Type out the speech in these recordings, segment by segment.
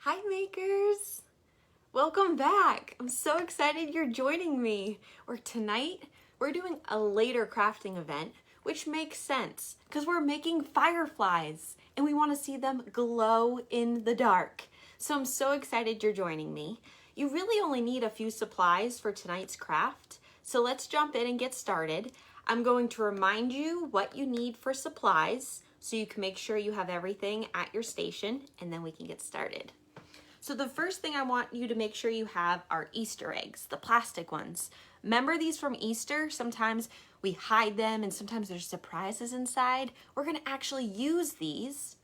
Hi makers! Welcome back! I'm so excited you're joining me. Tonight we're doing a later crafting event, which makes sense because we're making fireflies and we want to see them glow in the dark. So I'm so excited you're joining me. You really only need a few supplies for tonight's craft. So let's jump in and get started. I'm going to remind you what you need for supplies so you can make sure you have everything at your station, and then we can get started. So the first thing I want you to make sure you have are Easter eggs, the plastic ones. Remember these from Easter? Sometimes we hide them and sometimes there's surprises inside. We're gonna actually use these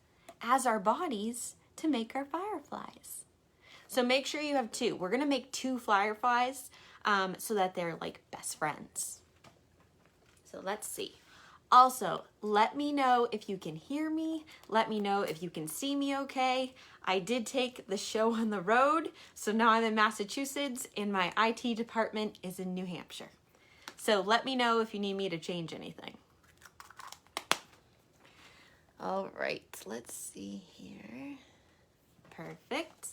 as our bodies to make our fireflies. So make sure you have two. We're gonna make two fireflies so that they're like best friends. So let's see. Also, let me know if you can hear me. Let me know if you can see me okay. I did take the show on the road, so now I'm in Massachusetts and my IT department is in New Hampshire. So let me know if you need me to change anything. All right, let's see here. Perfect.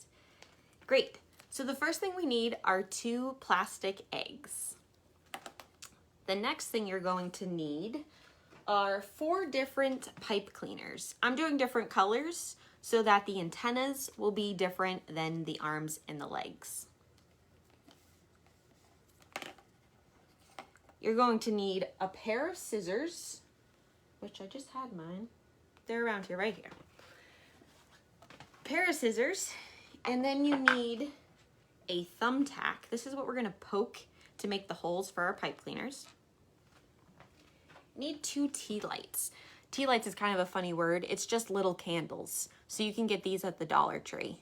Great. So the first thing we need are 2 plastic eggs. The next thing you're going to need are 4 different pipe cleaners. I'm doing different colors so that the antennas will be different than the arms and the legs. You're going to need a pair of scissors, which I just had mine. They're around here, right here. Pair of scissors, and then you need a thumbtack. This is what we're gonna poke to make the holes for our pipe cleaners. Need 2 tea lights. Tea lights is kind of a funny word. It's just little candles. So you can get these at the Dollar Tree.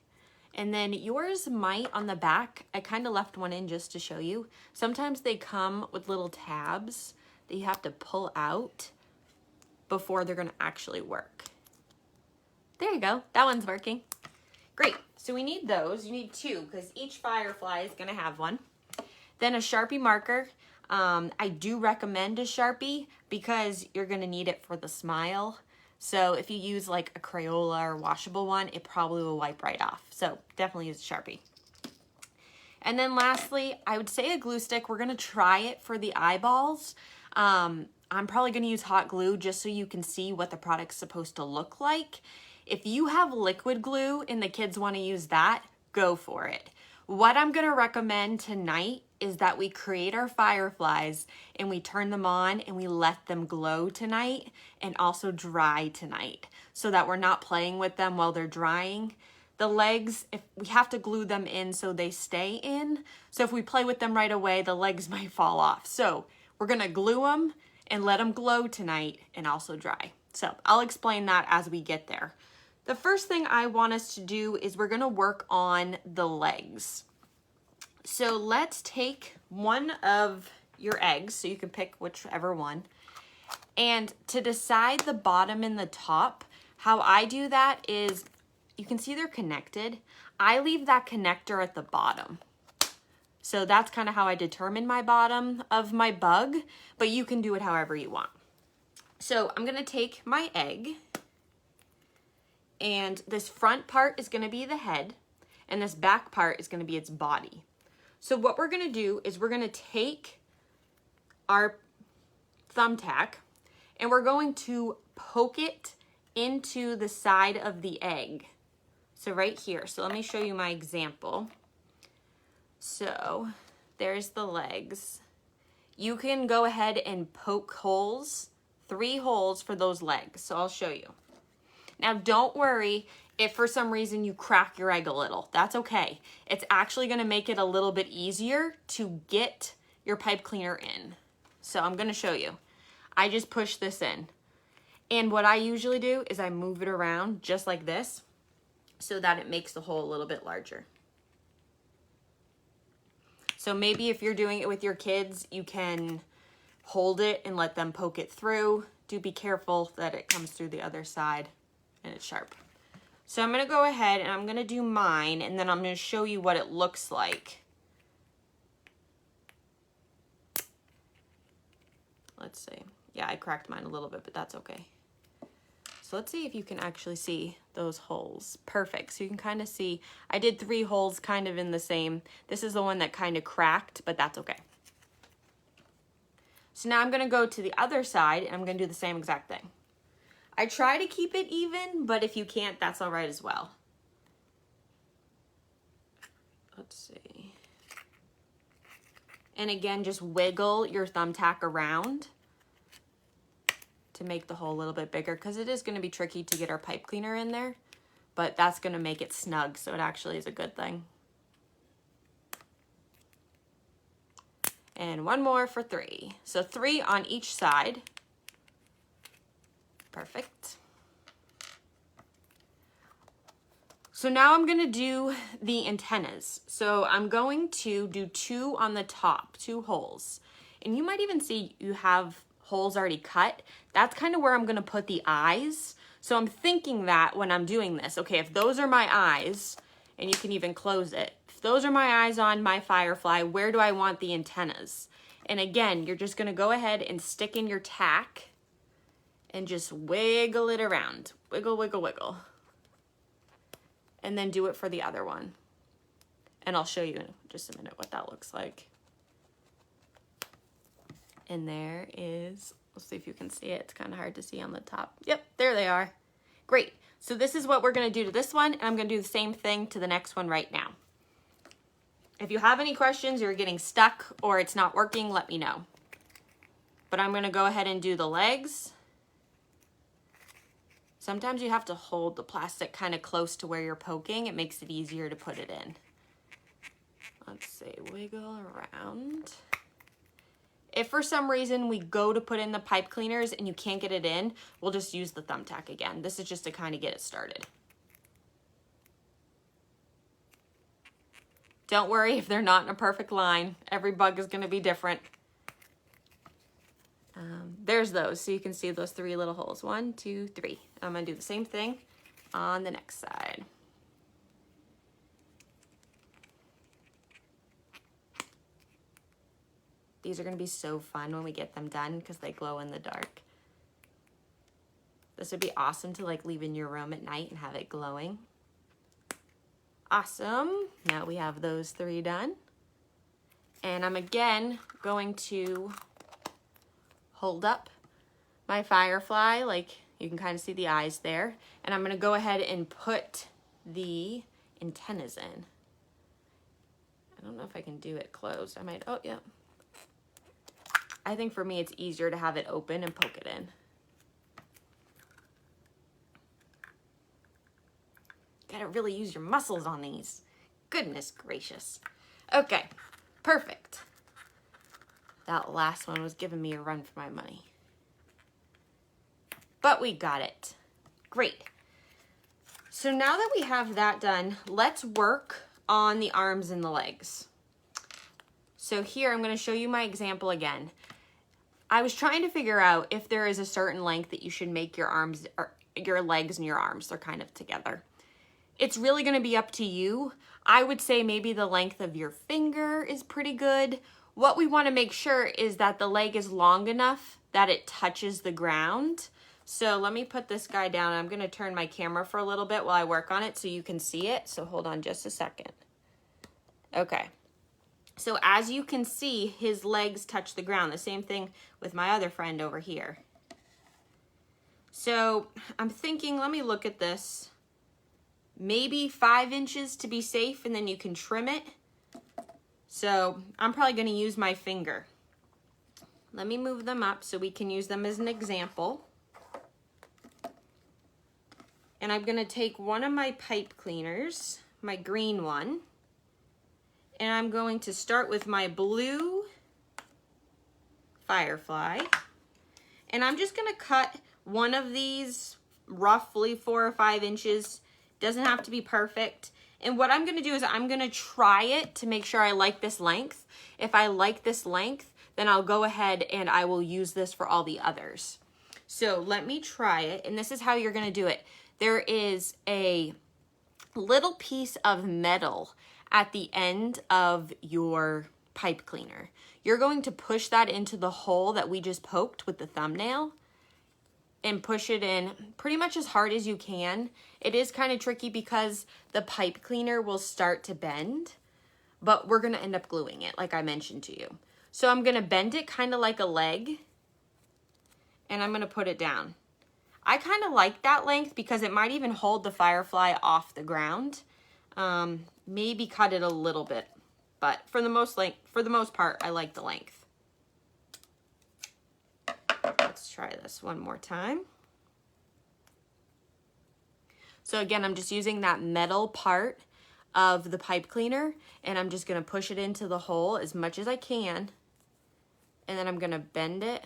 And then yours might on the back, I kind of left one in just to show you. Sometimes they come with little tabs that you have to pull out before they're gonna actually work. There you go, that one's working. Great, so we need those. You need 2 because each firefly is gonna have one. Then a Sharpie marker. I do recommend a Sharpie because you're gonna need it for the smile. So if you use like a Crayola or washable one, it probably will wipe right off. So definitely use a Sharpie. And then lastly, I would say a glue stick. We're gonna try it for the eyeballs. I'm probably gonna use hot glue just so you can see what the product's supposed to look like. If you have liquid glue and the kids wanna use that, go for it. What I'm gonna recommend tonight is that we create our fireflies and we turn them on and we let them glow tonight and also dry tonight so that we're not playing with them while they're drying. The legs, if we have to glue them in so they stay in. So if we play with them right away, the legs might fall off. So we're gonna glue them and let them glow tonight and also dry. So I'll explain that as we get there. The first thing I want us to do is we're gonna work on the legs. So let's take one of your eggs, so you can pick whichever one. And to decide the bottom and the top, how I do that is, you can see they're connected. I leave that connector at the bottom. So that's kind of how I determine my bottom of my bug, but you can do it however you want. So I'm gonna take my egg, and this front part is gonna be the head, and this back part is gonna be its body. So what we're gonna do is we're gonna take our thumbtack and we're going to poke it into the side of the egg. So right here, so let me show you my example. So there's the legs. You can go ahead and poke holes, 3 holes for those legs. So I'll show you. Now don't worry if for some reason you crack your egg a little. That's okay. It's actually gonna make it a little bit easier to get your pipe cleaner in. So I'm gonna show you. I just push this in. And what I usually do is I move it around just like this so that it makes the hole a little bit larger. So maybe if you're doing it with your kids, you can hold it and let them poke it through. Do be careful that it comes through the other side and it's sharp. So I'm gonna go ahead and I'm gonna do mine, and then I'm gonna show you what it looks like. Let's see. Yeah, I cracked mine a little bit, but that's okay. So let's see if you can actually see those holes. Perfect. So you can kind of see, I did 3 holes kind of in the same. This is the one that kind of cracked, but that's okay. So now I'm going to go to the other side and I'm going to do the same exact thing. I try to keep it even, but if you can't, that's all right as well. Let's see. And again, just wiggle your thumbtack around to make the hole a little bit bigger, because it is going to be tricky to get our pipe cleaner in there, but that's going to make it snug, so it actually is a good thing. And one more for 3. So 3 on each side. Perfect. So now I'm going to do the antennas. So I'm going to do 2 on the top, 2 holes. And you might even see you have holes already cut. That's kind of where I'm going to put the eyes. So I'm thinking that when I'm doing this, okay, if those are my eyes, and you can even close it, if those are my eyes on my firefly, where do I want the antennas? And again, you're just going to go ahead and stick in your tack and just wiggle it around. Wiggle, wiggle, wiggle. And then do it for the other one. And I'll show you in just a minute what that looks like. And there is, let's see if you can see it. It's kind of hard to see on the top. Yep, there they are. Great. So this is what we're going to do to this one, and I'm going to do the same thing to the next one right now. If you have any questions, you're getting stuck, or it's not working, let me know. But I'm going to go ahead and do the legs. Sometimes you have to hold the plastic kind of close to where you're poking. It makes it easier to put it in. Let's see, wiggle around. If for some reason we go to put in the pipe cleaners and you can't get it in, we'll just use the thumbtack again. This is just to kind of get it started. Don't worry if they're not in a perfect line. Every bug is going to be different. There's those, so you can see those 3 little holes. 1, 2, 3. I'm going to do the same thing on the next side. These are going to be so fun when we get them done because they glow in the dark. This would be awesome to like leave in your room at night and have it glowing. Awesome. Now we have those 3 done. And I'm again going to hold up my firefly, like you can kind of see the eyes there. And I'm going to go ahead and put the antennas in. I don't know if I can do it closed. I might, oh yeah. I think for me it's easier to have it open and poke it in. Gotta really use your muscles on these. Goodness gracious. Okay, perfect. That last one was giving me a run for my money. But we got it. Great. So now that we have that done, let's work on the arms and the legs. So here I'm going to show you my example again. I was trying to figure out if there is a certain length that you should make your arms, or your legs and your arms. They're kind of together. It's really going to be up to you. I would say maybe the length of your finger is pretty good. What we want to make sure is that the leg is long enough that it touches the ground. So let me put this guy down. I'm going to turn my camera for a little bit while I work on it so you can see it. So hold on just a second. Okay. So as you can see, his legs touch the ground. The same thing with my other friend over here. So I'm thinking, let me look at this. Maybe 5 inches to be safe, and then you can trim it. So I'm probably going to use my finger. Let me move them up so we can use them as an example. And I'm going to take one of my pipe cleaners, my green one, and I'm going to start with my blue firefly. And I'm just going to cut one of these roughly 4 or 5 inches. Doesn't have to be perfect. And what I'm going to do is I'm going to try it to make sure I like this length. If I like this length, then I'll go ahead and I will use this for all the others. So let me try it. And this is how you're going to do it. There is a little piece of metal at the end of your pipe cleaner. You're going to push that into the hole that we just poked with the thumbnail. and push it in pretty much as hard as you can. It is kind of tricky because the pipe cleaner will start to bend, but we're gonna end up gluing it like I mentioned to you. So I'm gonna bend it kind of like a leg, and I'm gonna put it down. I kind of like that length because it might even hold the firefly off the ground. Maybe cut it a little bit, but for the most part, I like the length. Let's try this one more time. So again, I'm just using that metal part of the pipe cleaner, and I'm just gonna push it into the hole as much as I can, and then I'm gonna bend it.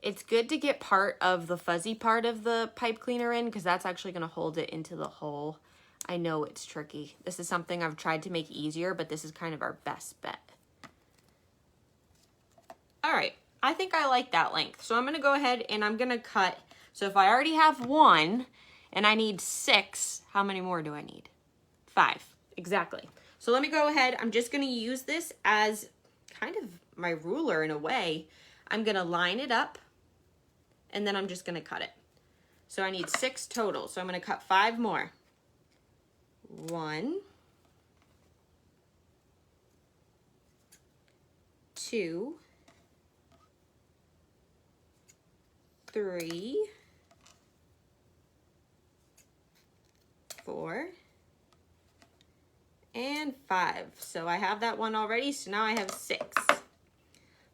It's good to get part of the fuzzy part of the pipe cleaner in because that's actually gonna hold it into the hole. I know it's tricky. This is something I've tried to make easier, but this is kind of our best bet. All right, I think I like that length. So I'm gonna go ahead and I'm gonna cut. So if I already have 1 and I need 6, how many more do I need? 5, exactly. So let me go ahead. I'm just gonna use this as kind of my ruler in a way. I'm gonna line it up and then I'm just gonna cut it. So I need 6 total. So I'm gonna cut 5 more. 1, 2, 3, 4, and 5. So I have that one already, so now I have 6.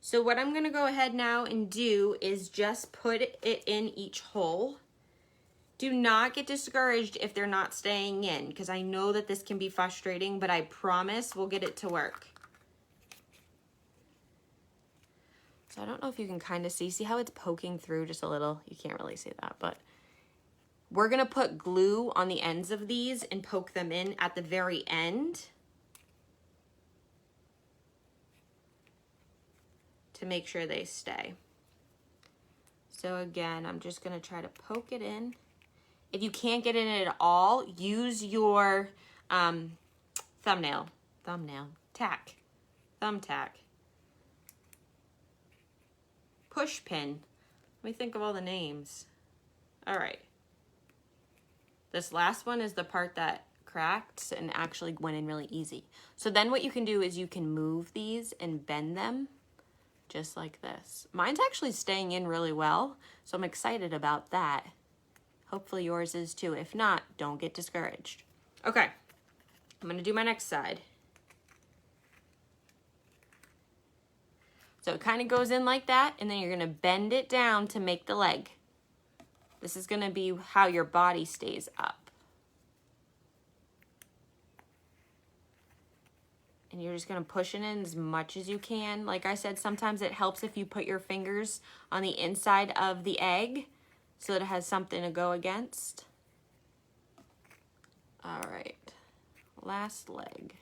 So what I'm gonna go ahead now and do is just put it in each hole. Do not get discouraged if they're not staying in, because I know that this can be frustrating, but I promise we'll get it to work. So I don't know if you can kind of see how it's poking through just a little. You can't really see that, but we're gonna put glue on the ends of these and poke them in at the very end to make sure they stay. So again, I'm just gonna try to poke it in. If you can't get it in at all, use your thumbtack. Push pin. Let me think of all the names. All right. This last one is the part that cracked and actually went in really easy. So then what you can do is you can move these and bend them just like this. Mine's actually staying in really well, so I'm excited about that. Hopefully yours is too. If not, don't get discouraged. Okay, I'm gonna do my next side. So it kind of goes in like that, and then you're gonna bend it down to make the leg. This is gonna be how your body stays up. And you're just gonna push it in as much as you can. Like I said, sometimes it helps if you put your fingers on the inside of the egg so that it has something to go against. All right, last leg.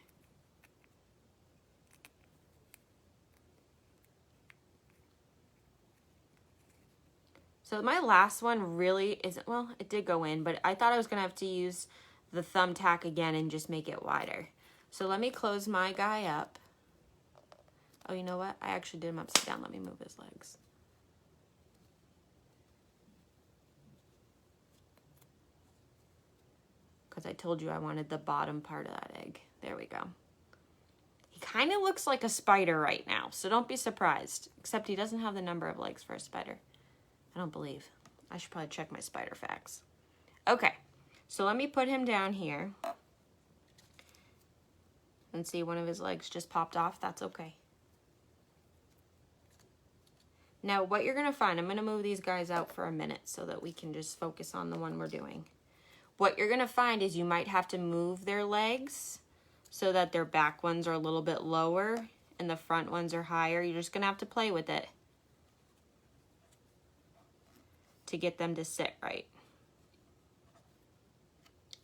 So my last one really isn't, well, it did go in, but I thought I was gonna have to use the thumbtack again and just make it wider. So let me close my guy up. Oh, you know what? I actually did him upside down. Let me move his legs. Because I told you I wanted the bottom part of that egg. There we go. He kind of looks like a spider right now, so don't be surprised. Except he doesn't have the number of legs for a spider. I don't believe. I should probably check my spider facts. Okay, so let me put him down here. And see, one of his legs just popped off. That's okay. Now, what you're going to find, I'm going to move these guys out for a minute so that we can just focus on the one we're doing. What you're going to find is you might have to move their legs so that their back ones are a little bit lower and the front ones are higher. You're just going to have to play with it to get them to sit right.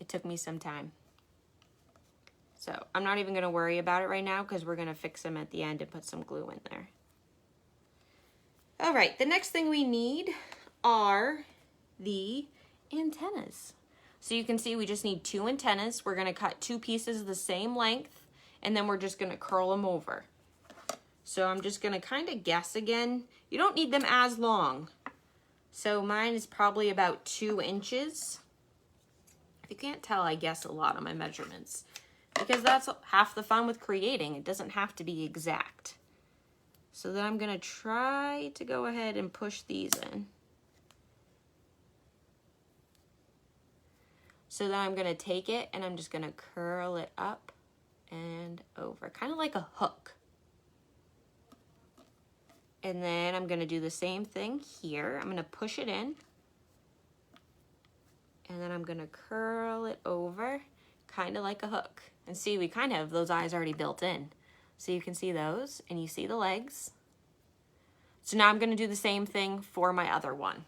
It took me some time. So I'm not even going to worry about it right now because we're going to fix them at the end and put some glue in there. All right, the next thing we need are the antennas. So you can see we just need 2 antennas. We're going to cut 2 pieces the same length, and then we're just going to curl them over. So I'm just gonna kind of guess again. You don't need them as long. So mine is probably about 2 inches. If you can't tell, I guess a lot on my measurements because that's half the fun with creating. It doesn't have to be exact. So then I'm gonna try to go ahead and push these in. So then I'm gonna take it and I'm just gonna curl it up and over, kind of like a hook. And then I'm gonna do the same thing here. I'm gonna push it in. And then I'm gonna curl it over, kind of like a hook. And see, we kind of have those eyes already built in. So you can see those, and you see the legs. So now I'm gonna do the same thing for my other one.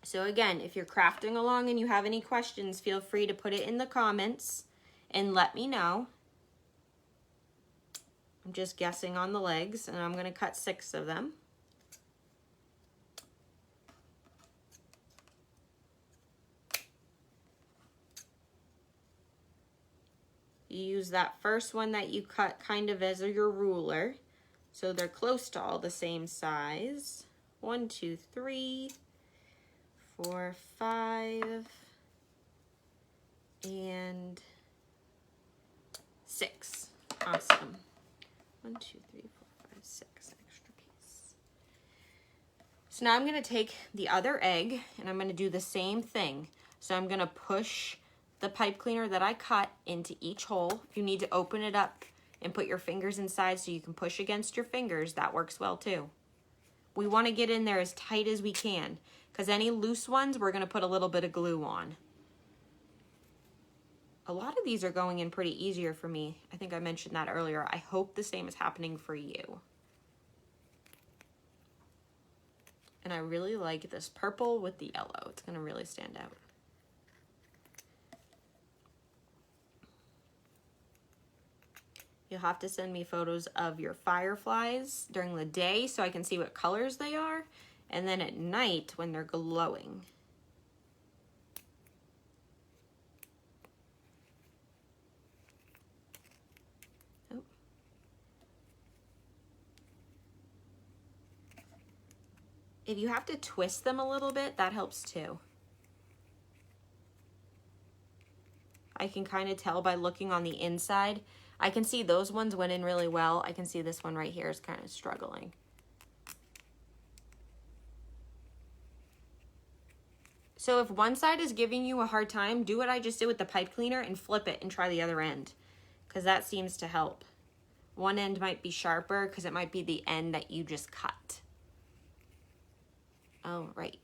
So again, if you're crafting along and you have any questions, feel free to put it in the comments and let me know. I'm just guessing on the legs, and I'm gonna cut 6 of them. You use that first one that you cut kind of as your ruler. So they're close to all the same size. 1, 2, 3, 4, 5, and 6. Awesome. 1, 2, 3, 4, 5, 6. Extra piece. So now I'm going to take the other egg and I'm going to do the same thing. So I'm going to push the pipe cleaner that I cut into each hole. If you need to open it up and put your fingers inside so you can push against your fingers, that works well too. We want to get in there as tight as we can because any loose ones, we're going to put a little bit of glue on. A lot of these are going in pretty easier for me. I think I mentioned that earlier. I hope the same is happening for you. And I really like this purple with the yellow. It's going to really stand out. You'll have to send me photos of your fireflies during the day so I can see what colors they are, and then at night when they're glowing. Oh. If you have to twist them a little bit, that helps too. I can kind of tell by looking on the inside. I can see those ones went in really well. I can see this one right here is kind of struggling. So if one side is giving you a hard time, do what I just did with the pipe cleaner and flip it and try the other end, because that seems to help. One end might be sharper because it might be the end that you just cut. Oh, right.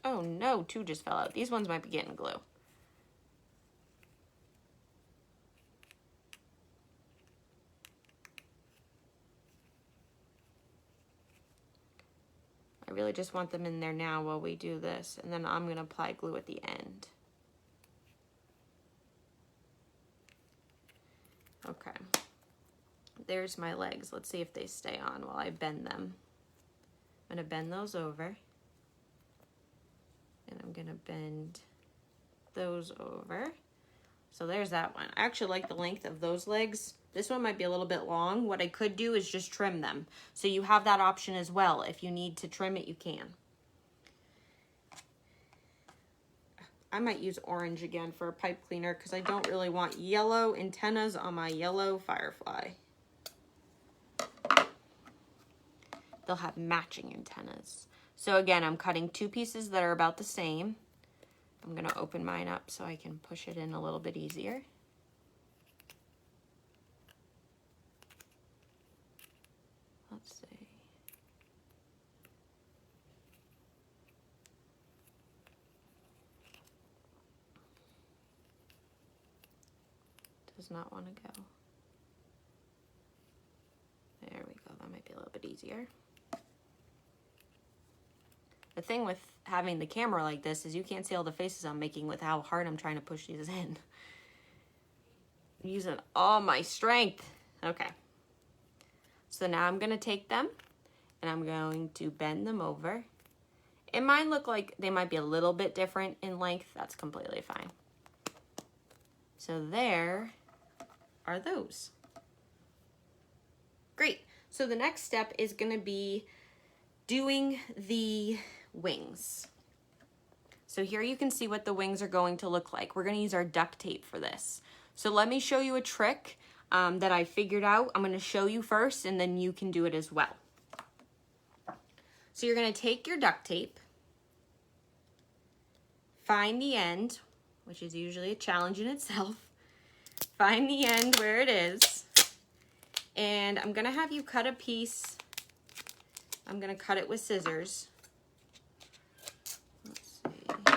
Oh no, 2 just fell out. These ones might be getting glue. I really just want them in there now while we do this, and then I'm going to apply glue at the end. Okay. There's my legs. Let's see if they stay on while I bend them. I'm going to bend those over. And I'm gonna bend those over. So there's that one. I actually like the length of those legs. This one might be a little bit long. What I could do is just trim them. So you have that option as well. If you need to trim it, you can. I might use orange again for a pipe cleaner because I don't really want yellow antennas on my yellow firefly. They'll have matching antennas. So again, I'm cutting 2 pieces that are about the same. I'm going to open mine up so I can push it in a little bit easier. Let's see. Does not want to go. There we go. That might be a little bit easier. The thing with having the camera like this is you can't see all the faces I'm making with how hard I'm trying to push these in. I'm using all my strength. Okay. So now I'm going to take them and I'm going to bend them over And mine look like they might be a little bit different in length. That's completely fine. So there are those. Great. So the next step is going to be doing the wings. So here you can see what the wings are going to look like. We're going to use our duct tape for this. So let me show you a trick that I figured out. I'm going to show you first, and then you can do it as well. So you're going to take your duct tape, find the end, which is usually a challenge in itself. Find the end where it is, and I'm going to have you cut a piece. I'm going to cut it with scissors. Let's see.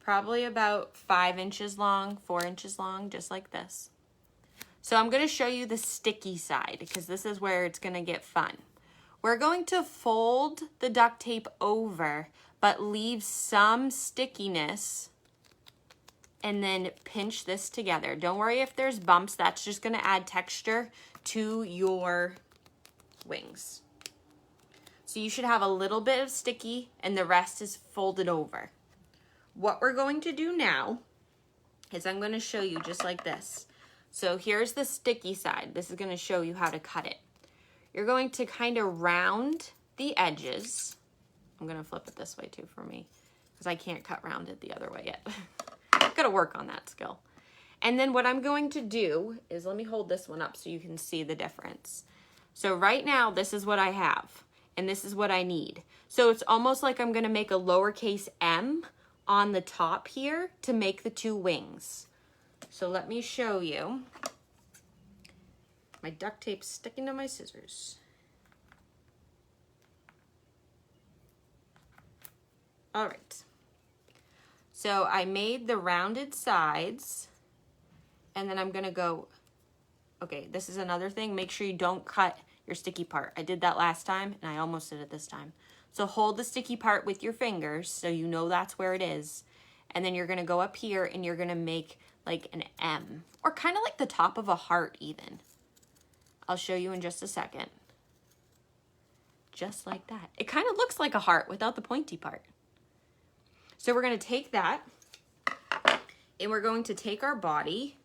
Probably about 5 inches long, 4 inches long, just like this. So I'm going to show you the sticky side because this is where it's going to get fun. We're going to fold the duct tape over, but leave some stickiness and then pinch this together. Don't worry if there's bumps, that's just going to add texture to your wings. So you should have a little bit of sticky and the rest is folded over. What we're going to do now is I'm going to show you just like this. So here's the sticky side. This is going to show you how to cut it. You're going to kind of round the edges. I'm going to flip it this way too for me because I can't cut round it the other way yet. I've got to work on that skill. And then what I'm going to do is, let me hold this one up so you can see the difference. So right now, this is what I have, and this is what I need. So it's almost like I'm going to make a lowercase m on the top here to make the 2 wings. So let me show you. My duct tape's sticking to my scissors. All right. So I made the rounded sides, and then I'm gonna go, okay, this is another thing. Make sure you don't cut your sticky part. I did that last time, and I almost did it this time. So hold the sticky part with your fingers so you know that's where it is. And then you're gonna go up here and you're gonna make like an M, or kind of like the top of a heart even. I'll show you in just a second. Just like that. It kind of looks like a heart without the pointy part. So we're gonna take that and we're going to take our body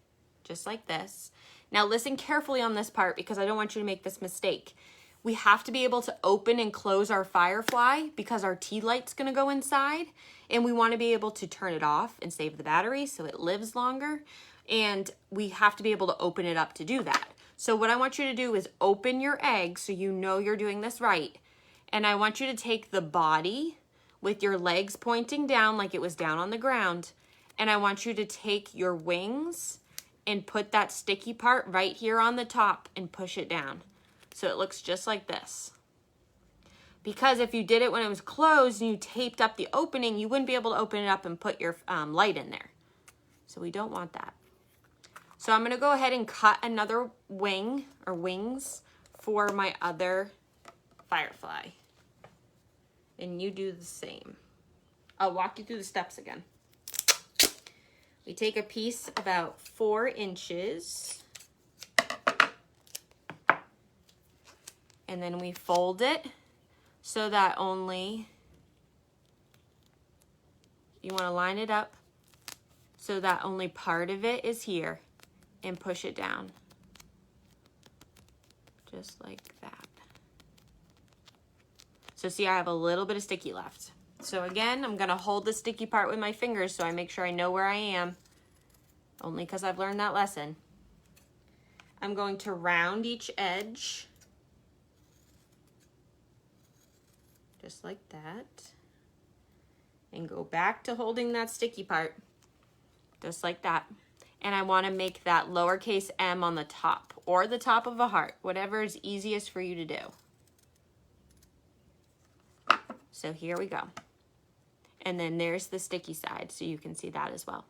just like this. Now listen carefully on this part because I don't want you to make this mistake. We have to be able to open and close our Firefly because our tea light's gonna go inside, and we wanna be able to turn it off and save the battery so it lives longer, and we have to be able to open it up to do that. So what I want you to do is open your egg so you know you're doing this right, and I want you to take the body with your legs pointing down like it was down on the ground, and I want you to take your wings and put that sticky part right here on the top and push it down. So it looks just like this. Because if you did it when it was closed and you taped up the opening, you wouldn't be able to open it up and put your light in there. So we don't want that. So I'm gonna go ahead and cut another wing or wings for my other Firefly. And you do the same. I'll walk you through the steps again. We take a piece about 4 inches. And then we fold it so that only, you want to line it up so that only part of it is here, and push it down. Just like that. So see, I have a little bit of sticky left. So again, I'm going to hold the sticky part with my fingers so I make sure I know where I am, only because I've learned that lesson. I'm going to round each edge. Just like that, and go back to holding that sticky part, just like that. And I want to make that lowercase m on the top, or the top of a heart, whatever is easiest for you to do. So here we go. And then there's the sticky side, so you can see that as well.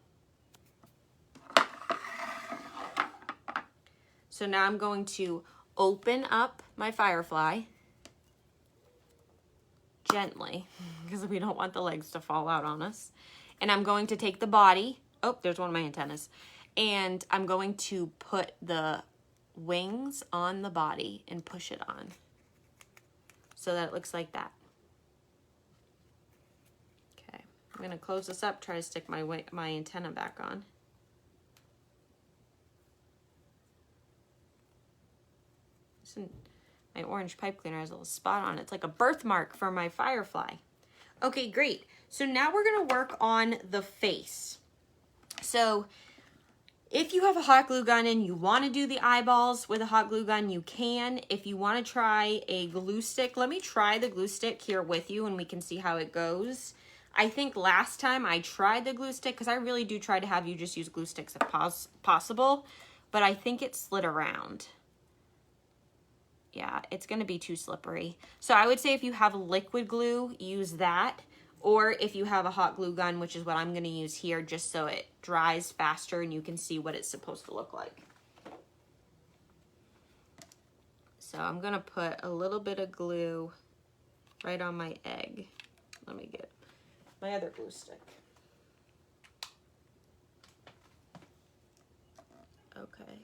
So now I'm going to open up my Firefly gently, because we don't want the legs to fall out on us. And I'm going to take the body, oh, there's one of my antennas, and I'm going to put the wings on the body and push it on so that it looks like that. I'm gonna close this up, try to stick my antenna back on. Listen, my orange pipe cleaner has a little spot on it. It's like a birthmark for my firefly. Okay, great. So now we're gonna work on the face. So if you have a hot glue gun and you wanna do the eyeballs with a hot glue gun, you can. If you wanna try a glue stick, let me try the glue stick here with you and we can see how it goes. I think last time I tried the glue stick, because I really do try to have you just use glue sticks if possible, but I think it slid around. Yeah, it's gonna be too slippery. So I would say if you have liquid glue, use that. Or if you have a hot glue gun, which is what I'm gonna use here, just so it dries faster and you can see what it's supposed to look like. So I'm gonna put a little bit of glue right on my egg. Let me get my other glue stick. Okay.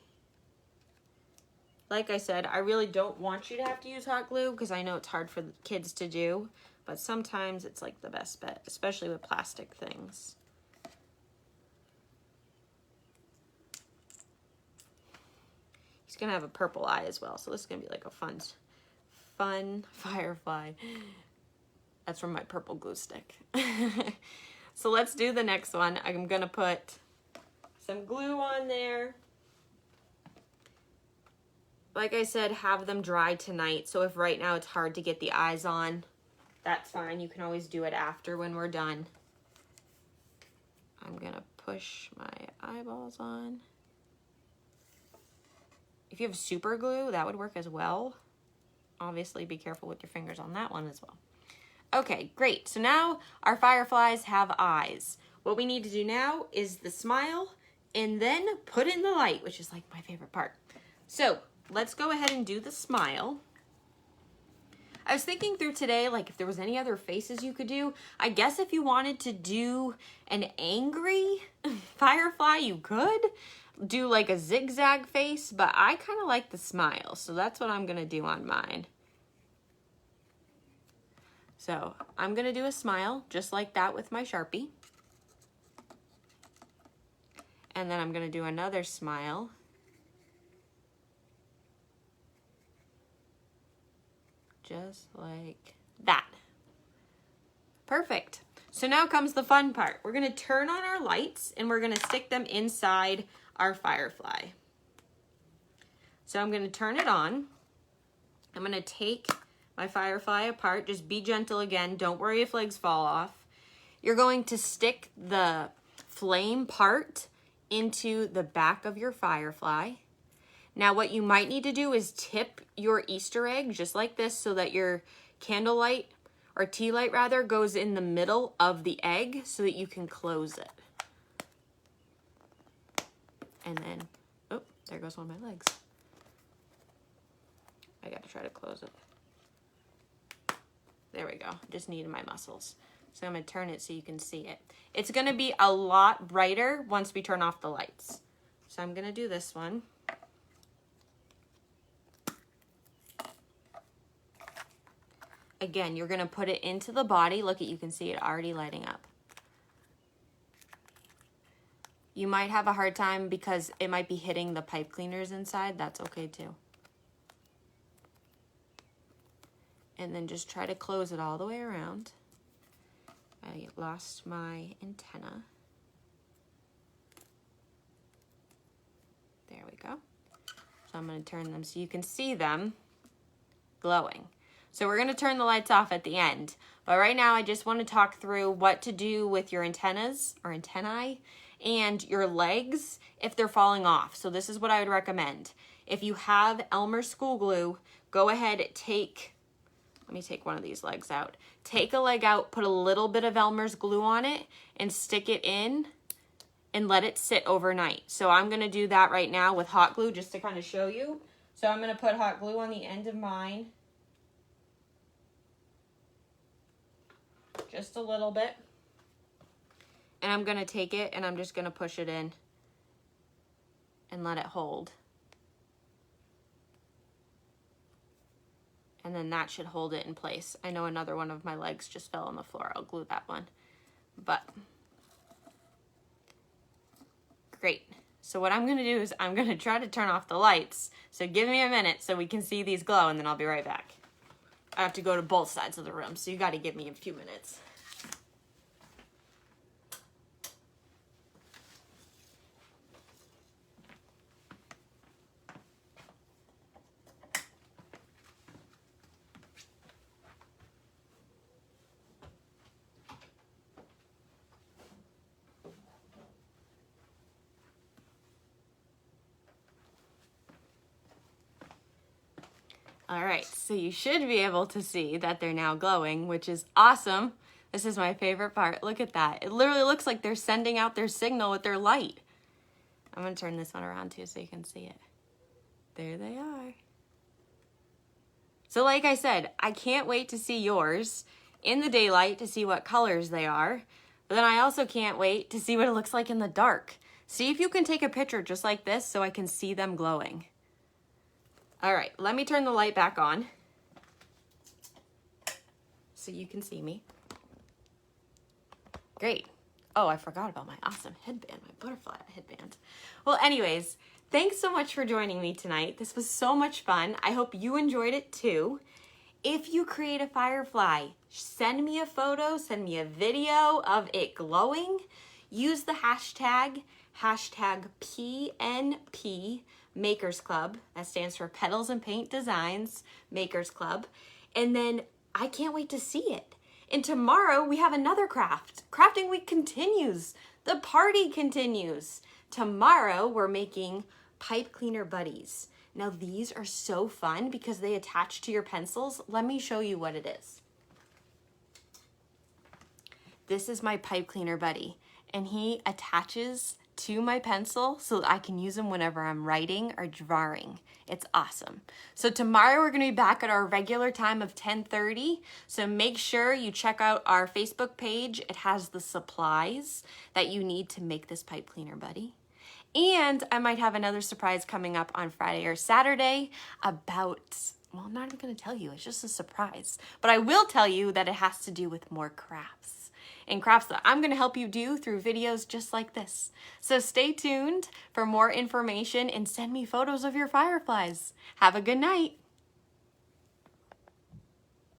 Like I said, I really don't want you to have to use hot glue because I know it's hard for the kids to do, but sometimes it's like the best bet, especially with plastic things. He's gonna have a purple eye as well, so this is gonna be like a fun firefly. That's from my purple glue stick. So let's do the next one. I'm gonna put some glue on there. Like I said, have them dry tonight. So if right now it's hard to get the eyes on, that's fine. You can always do it after when we're done. I'm gonna push my eyeballs on. If you have super glue, that would work as well. Obviously, be careful with your fingers on that one as well. Okay, great. So now our fireflies have eyes. What we need to do now is the smile and then put in the light, which is like my favorite part. So let's go ahead and do the smile. I was thinking through today, like if there was any other faces you could do. I guess if you wanted to do an angry firefly, you could do like a zigzag face, but I kind of like the smile. So that's what I'm gonna do on mine. So I'm gonna do a smile just like that with my Sharpie. And then I'm gonna do another smile. Just like that. Perfect. So now comes the fun part. We're gonna turn on our lights and we're gonna stick them inside our firefly. So I'm gonna turn it on. I'm gonna take my firefly apart. Just be gentle again. Don't worry if legs fall off. You're going to stick the flame part into the back of your firefly. Now what you might need to do is tip your Easter egg just like this so that your candlelight or tea light rather goes in the middle of the egg so that you can close it. And then, oh, there goes one of my legs. I gotta try to close it. There we go, just needed my muscles. So I'm gonna turn it so you can see it. It's gonna be a lot brighter once we turn off the lights. So I'm gonna do this one. Again, you're gonna put it into the body. Look, you can see it already lighting up. You might have a hard time because it might be hitting the pipe cleaners inside. That's okay too. And then just try to close it all the way around. I lost my antenna. There we go. So I'm going to turn them so you can see them glowing. So we're going to turn the lights off at the end. But right now I just want to talk through what to do with your antennas or antennae and your legs if they're falling off. So this is what I would recommend. If you have Elmer's school glue, go ahead, let me take one of these legs out. Take a leg out, put a little bit of Elmer's glue on it and stick it in and let it sit overnight. So I'm gonna do that right now with hot glue just to kind of show you. So I'm gonna put hot glue on the end of mine. Just a little bit. And I'm gonna take it and I'm just gonna push it in and let it hold. And then that should hold it in place. I know another one of my legs just fell on the floor. I'll glue that one. but great. So what I'm gonna do is I'm gonna try to turn off the lights. So give me a minute so we can see these glow, and then I'll be right back. I have to go to both sides of the room, so you gotta give me a few minutes. All right, so you should be able to see that they're now glowing, which is awesome. This is my favorite part. Look at that. It literally looks like they're sending out their signal with their light. I'm gonna turn this one around too so you can see it. There they are. So like I said, I can't wait to see yours in the daylight to see what colors they are. But then I also can't wait to see what it looks like in the dark. See if you can take a picture just like this so I can see them glowing. All right, let me turn the light back on so you can see me. Great. Oh, I forgot about my awesome headband, my butterfly headband. Well, anyways, thanks so much for joining me tonight. This was so much fun. I hope you enjoyed it too. If you create a firefly, send me a photo, send me a video of it glowing. Use the hashtag PNP Makers Club. That stands for Petals and Paint Designs Makers Club. And then I can't wait to see it. And tomorrow we have another craft. Crafting week continues. The party continues. Tomorrow we're making pipe cleaner buddies. Now these are so fun because they attach to your pencils. Let me show you what it is. This is my pipe cleaner buddy, and he attaches to my pencil so that I can use them whenever I'm writing or drawing. It's awesome. So tomorrow we're gonna be back at our regular time of 10:30. So make sure you check out our Facebook page. It has the supplies that you need to make this pipe cleaner buddy. And I might have another surprise coming up on Friday or Saturday about, well, I'm not even gonna tell you, it's just a surprise. But I will tell you that it has to do with more crafts. And crafts that I'm gonna help you do through videos just like this. So stay tuned for more information and send me photos of your fireflies. Have a good night.